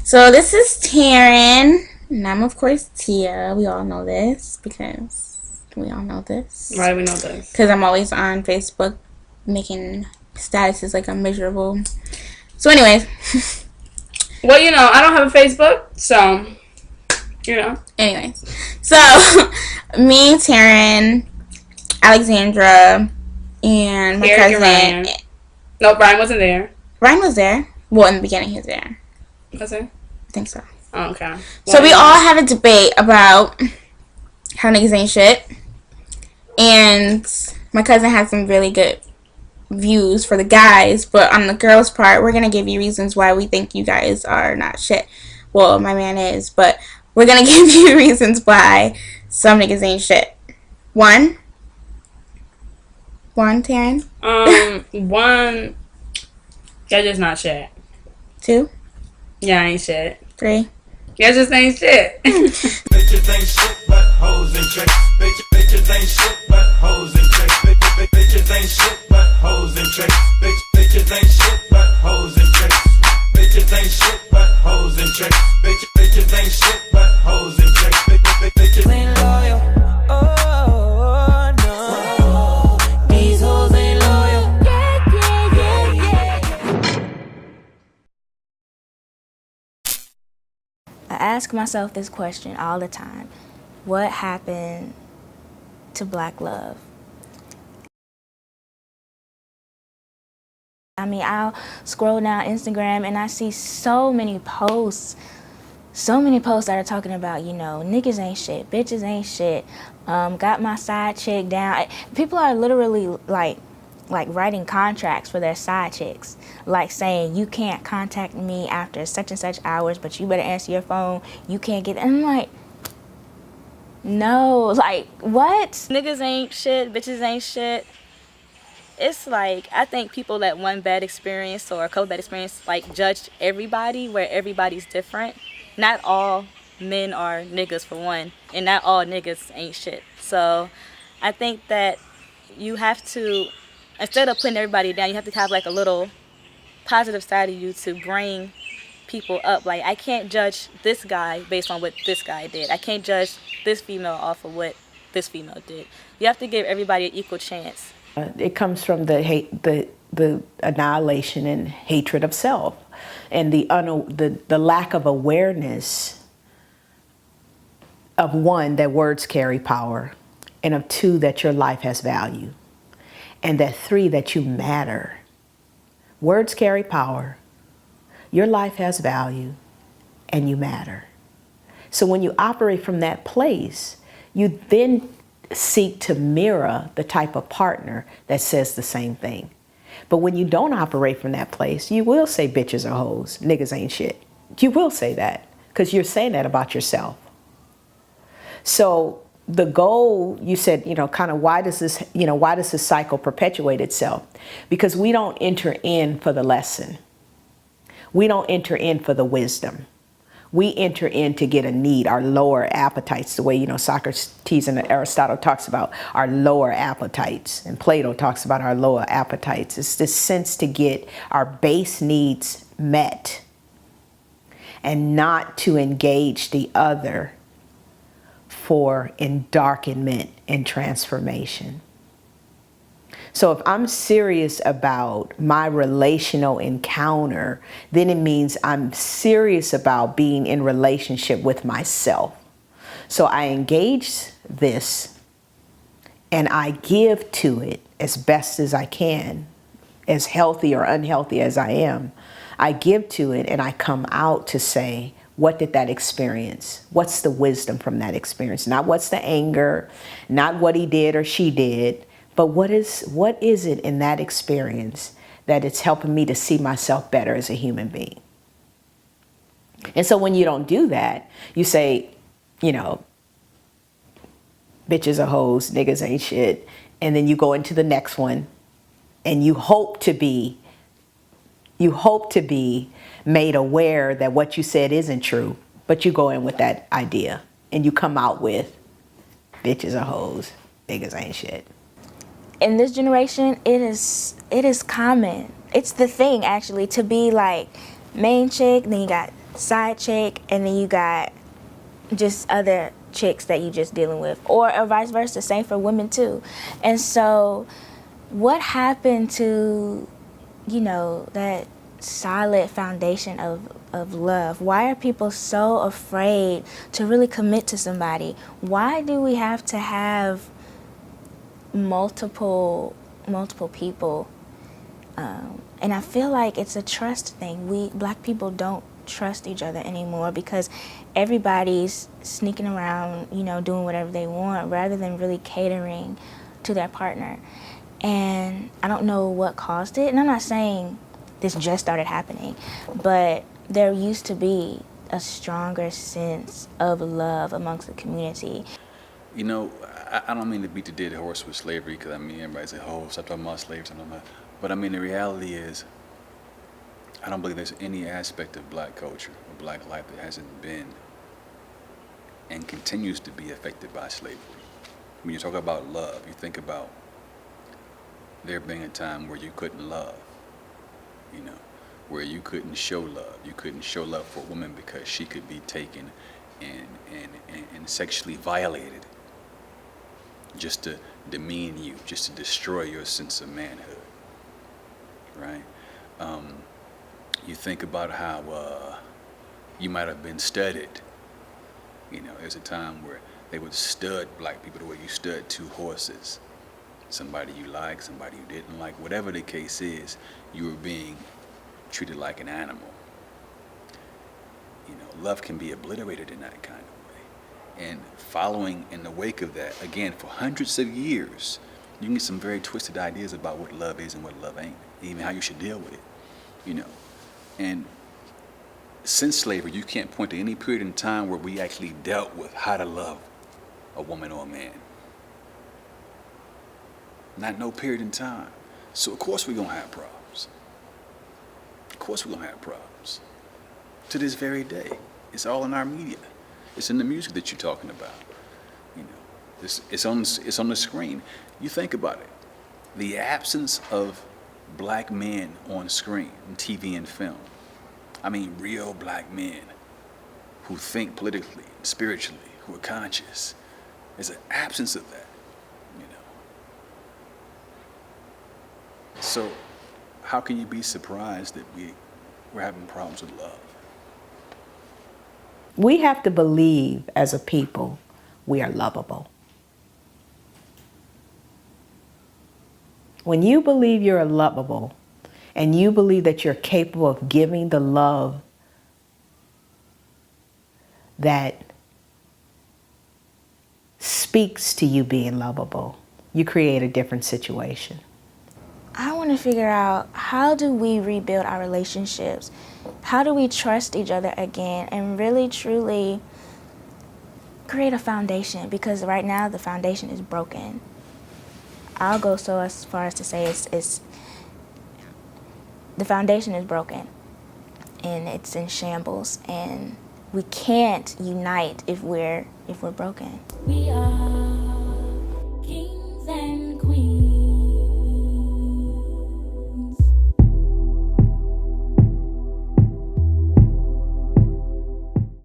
So this is Taryn, and I'm of course Tia. We all know this because we all know this. Why do we know this? Because I'm always on Facebook making statuses like I'm miserable. So anyways. Well, I don't have a Facebook, so, Anyways. So, me, Taryn, Alexandra, and my cousin. Ryan. No, Ryan wasn't there. Ryan was there. Well, in the beginning he was there. Was he? I think so. Oh, okay. Well, so we all have a debate about how niggas ain't shit. And my cousin had some really good views for the guys, but on the girls' part, we're gonna give you reasons why we think you guys are not shit. Well, my man is, but we're gonna give you reasons why some niggas ain't shit. One, Taryn. One, y'all just not shit. Two. Yeah, ain't shit. Three. Y'all just ain't shit. Bitches ain't shit but hoes and tricks. Bitches ain't shit but hoes and tricks. Bitches ain't shit but hoes and tricks. Bitches ain't shit but hoes and tricks. Bitches ain't shit but hoes and tricks. Bitches ain't shit but hoes and tricks. Bitches ain't loyal. Oh no, these hoes ain't loyal. I ask myself this question all the time. What happened to black love? I mean, I'll scroll down Instagram and I see so many posts that are talking about, niggas ain't shit, bitches ain't shit, got my side chick down. People are literally like writing contracts for their side chicks, like saying you can't contact me after such and such hours, but you better answer your phone. You can't get. And I'm like, no, like what? Niggas ain't shit, bitches ain't shit. It's like, I think people that one bad experience or a couple bad experience like judge everybody where everybody's different. Not all men are niggas for one, and not all niggas ain't shit. So I think that you have to, instead of putting everybody down, you have to have like a little positive side of you to bring people up. Like, I can't judge this guy based on what this guy did. I can't judge this female off of what this female did. You have to give everybody an equal chance. It comes from the hate, the annihilation and hatred of self, and the lack of awareness of one, that words carry power, and of two, that your life has value, and that three, that you matter. Words carry power, your life has value, and you matter. So when you operate from that place, you then seek to mirror the type of partner that says the same thing. But when you don't operate from that place, you will say bitches are hoes, niggas ain't shit. You will say that because you're saying that about yourself. So the goal, you said, kind of why does this cycle perpetuate itself? Because we don't enter in for the lesson. We don't enter in for the wisdom. We enter in to get a need, our lower appetites, the way, Socrates and Aristotle talks about our lower appetites, and Plato talks about our lower appetites. It's this sense to get our base needs met and not to engage the other for endarkenment and transformation. So if I'm serious about my relational encounter, then it means I'm serious about being in relationship with myself. So I engage this and I give to it as best as I can, as healthy or unhealthy as I am. I give to it and I come out to say, what did that experience? What's the wisdom from that experience? Not what's the anger, not what he did or she did, but what is it in that experience that it's helping me to see myself better as a human being? And so when you don't do that, you say, bitches are hoes, niggas ain't shit. And then you go into the next one and you hope to be made aware that what you said isn't true, but you go in with that idea and you come out with bitches are hoes, niggas ain't shit. In this generation, it is common. It's the thing, actually, to be like main chick, then you got side chick, and then you got just other chicks that you just dealing with, or vice versa, same for women too. And so what happened to, you know, that solid foundation of love? Why are people so afraid to really commit to somebody? Why do we have to have multiple people? And I feel like it's a trust thing. We black people don't trust each other anymore because everybody's sneaking around, you know, doing whatever they want rather than really catering to their partner. And I don't know what caused it. And I'm not saying this just started happening, but there used to be a stronger sense of love amongst the community. You know, I don't mean to beat the dead horse with slavery, because I mean, everybody says, oh, stop talking about slaves. But I mean, the reality is, I don't believe there's any aspect of black culture or black life that hasn't been and continues to be affected by slavery. When you talk about love, you think about there being a time where you couldn't love, you know, where you couldn't show love. You couldn't show love for a woman because she could be taken and sexually violated just to demean you, just to destroy your sense of manhood, right? You think about how you might have been studied. You know, there's a time where they would stud black people the way you stud two horses. Somebody you like, somebody you didn't like, whatever the case is, you were being treated like an animal. You know, love can be obliterated in that kind of way. And following in the wake of that, again, for hundreds of years, you can get some very twisted ideas about what love is and what love ain't, even how you should deal with it, you know. And since slavery, you can't point to any period in time where we actually dealt with how to love a woman or a man. Not no period in time. So of course we're gonna have problems. Of course we're gonna have problems. To this very day. It's all in our media. It's in the music that you're talking about. You know, it's on the screen. You think about it. The absence of black men on screen, in TV and film. I mean, real black men who think politically, spiritually, who are conscious. There's an absence of that, you know. So how can you be surprised that we're having problems with love? We have to believe as a people we are lovable. When you believe you're lovable and you believe that you're capable of giving the love that speaks to you being lovable, you create a different situation. I want to figure out, how do we rebuild our relationships? How do we trust each other again and really truly create a foundation? Because right now the foundation is broken. I'll go so as far as to say it's the foundation is broken and it's in shambles, and we can't unite if we're broken. We are